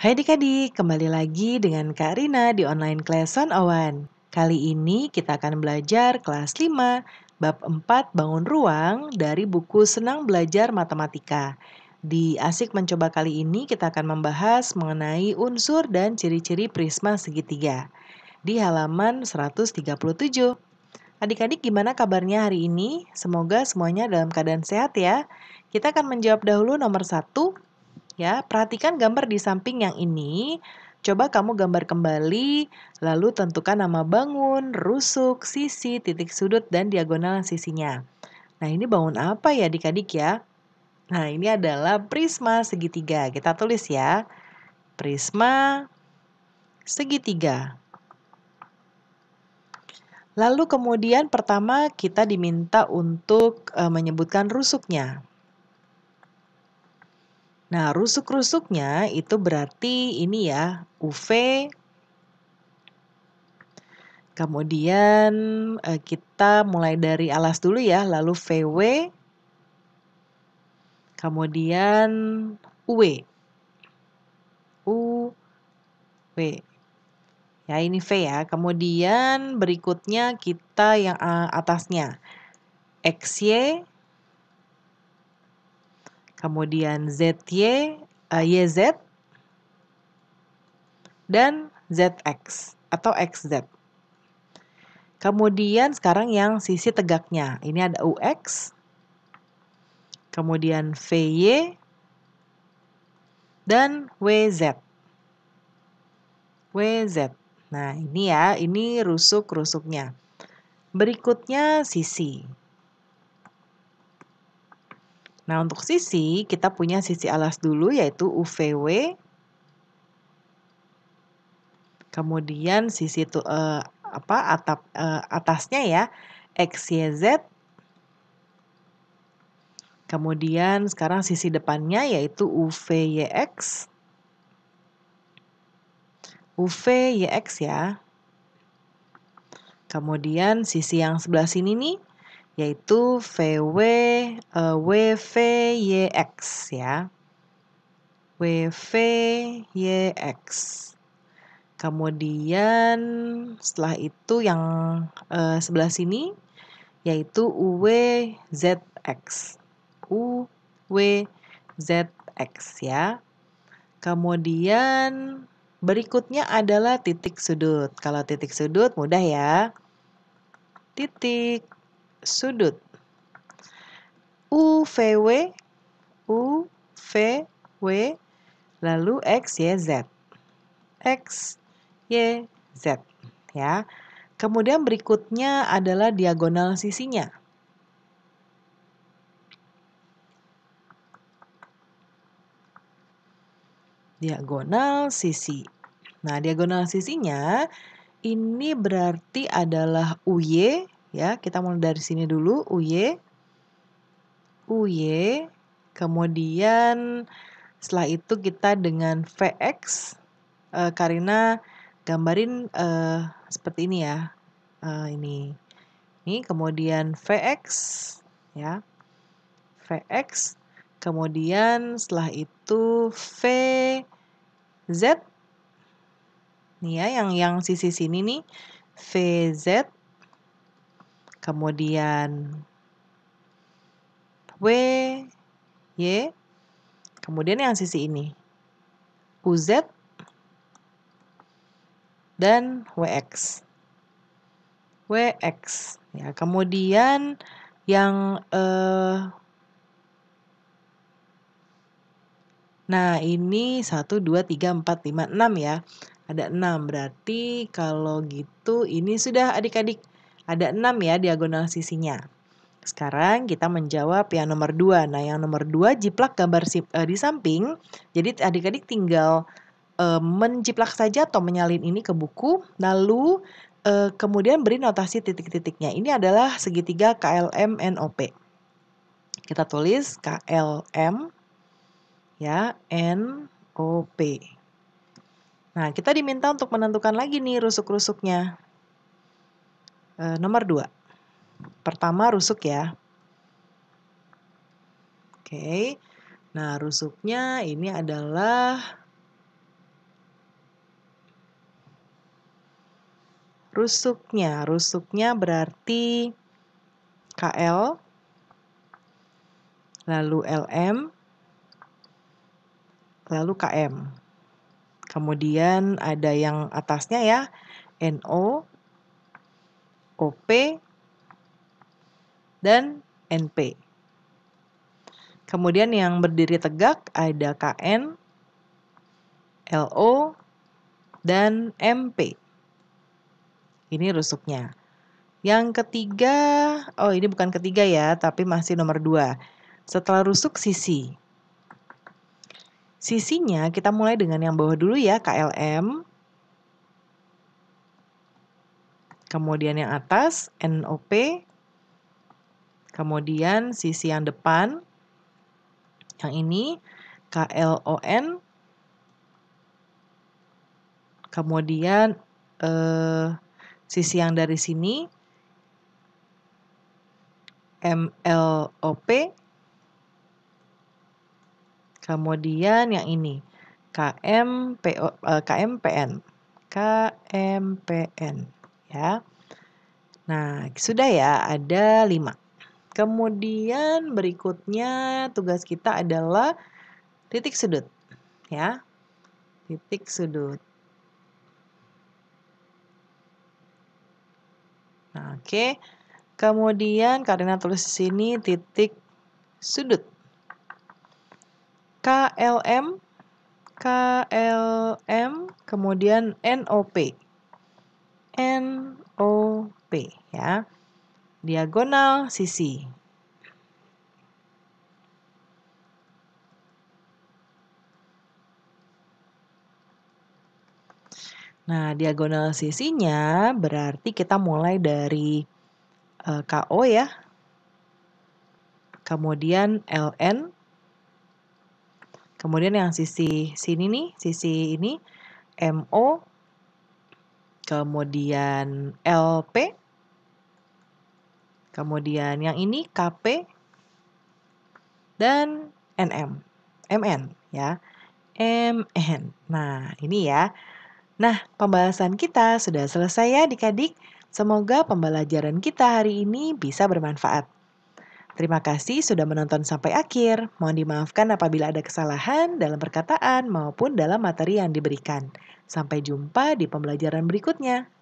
Hai adik-adik, kembali lagi dengan Kak Rina di online class 101. Kali ini kita akan belajar kelas 5, bab 4 bangun ruang dari buku Senang Belajar Matematika. Di Asik Mencoba kali ini kita akan membahas mengenai unsur dan ciri-ciri prisma segitiga di halaman 137. Adik-adik gimana kabarnya hari ini? Semoga semuanya dalam keadaan sehat ya. Kita akan menjawab dahulu nomor 1. Ya, perhatikan gambar di samping yang ini. Coba kamu gambar kembali, lalu tentukan nama bangun, rusuk, sisi, titik sudut, dan diagonal sisinya. Nah, ini bangun apa ya adik-adik ya? Nah, ini adalah prisma segitiga. Kita tulis ya, prisma segitiga. Lalu kemudian pertama kita diminta untuk menyebutkan rusuknya. Nah, rusuk-rusuknya itu berarti ini ya, UV. Kemudian kita mulai dari alas dulu ya, lalu VW, kemudian UW. UW. Ya, ini V ya. Kemudian berikutnya kita yang atasnya. XY, kemudian ZY, YZ, dan ZX atau XZ. Kemudian sekarang yang sisi tegaknya. Ini ada UX, kemudian VY, dan WZ. WZ. Nah, ini ya, ini rusuk-rusuknya. Berikutnya sisi. Nah, untuk sisi, kita punya sisi alas dulu yaitu UVW. Kemudian sisi atasnya ya, XYZ. Kemudian sekarang sisi depannya yaitu UVYX. UVYX ya. Kemudian sisi yang sebelah sini nih yaitu WVYX ya. WVYX. Kemudian setelah itu yang sebelah sini yaitu UWZX. UWZX ya. Kemudian berikutnya adalah titik sudut. Kalau titik sudut mudah ya. Titik sudut. UVW, UVW, lalu XYZ. XYZ ya. Kemudian berikutnya adalah diagonal sisinya. Diagonal sisi. Nah, diagonal sisinya ini berarti adalah UY ya. Kita mulai dari sini dulu, UY. UY. Kemudian setelah itu kita dengan VX. Karina gambarin seperti ini ya. Ini kemudian VX ya. VX. Kemudian setelah itu VZ. Nih ya, yang sisi sini nih, VZ. Kemudian WY. Kemudian yang sisi ini, UZ. Dan WX. WX. Ya, kemudian yang nah, ini 1, 2, 3, 4, 5, 6 ya. Ada 6, berarti kalau gitu ini sudah adik-adik. Ada 6 ya diagonal sisinya. Sekarang kita menjawab yang nomor 2. Nah, yang nomor 2 jiplak gambar di samping. Jadi adik-adik tinggal menjiplak saja atau menyalin ini ke buku. Lalu kemudian beri notasi titik-titiknya. Ini adalah segitiga KLM NOP. Kita tulis KLM. Ya, NOP. Nah, kita diminta untuk menentukan lagi nih rusuk-rusuknya. Nomor 2. Pertama rusuk ya. Oke. Nah, rusuknya ini adalah rusuknya. Rusuknya berarti KL, lalu LM, lalu KM. Kemudian ada yang atasnya ya, NO, OP, dan NP. Kemudian yang berdiri tegak ada KN, LO, dan MP. Ini rusuknya. Yang ketiga, oh ini bukan ketiga ya, tapi masih nomor 2. Setelah rusuk sisi. Sisinya kita mulai dengan yang bawah dulu ya, KLM. Kemudian yang atas, NOP. Kemudian sisi yang depan, yang ini, KLON. Kemudian sisi yang dari sini, MLOP. Kemudian yang ini, KMPN. KMPN ya. Nah, sudah ya, ada 5. Kemudian berikutnya tugas kita adalah titik sudut ya. Titik sudut. Nah, oke. Kemudian Karina tulis di sini titik sudut. KLM, kemudian NOP. NOP ya. Diagonal sisi. Nah, diagonal sisinya berarti kita mulai dari KO ya. Kemudian LN. Kemudian yang sisi sini nih, sisi ini MO. Kemudian LP. Kemudian yang ini KP. Dan NM. MN ya. MN. Nah, ini ya. Nah, pembahasan kita sudah selesai ya adik-adik. Semoga pembelajaran kita hari ini bisa bermanfaat. Terima kasih sudah menonton sampai akhir. Mohon dimaafkan apabila ada kesalahan dalam perkataan maupun dalam materi yang diberikan. Sampai jumpa di pembelajaran berikutnya.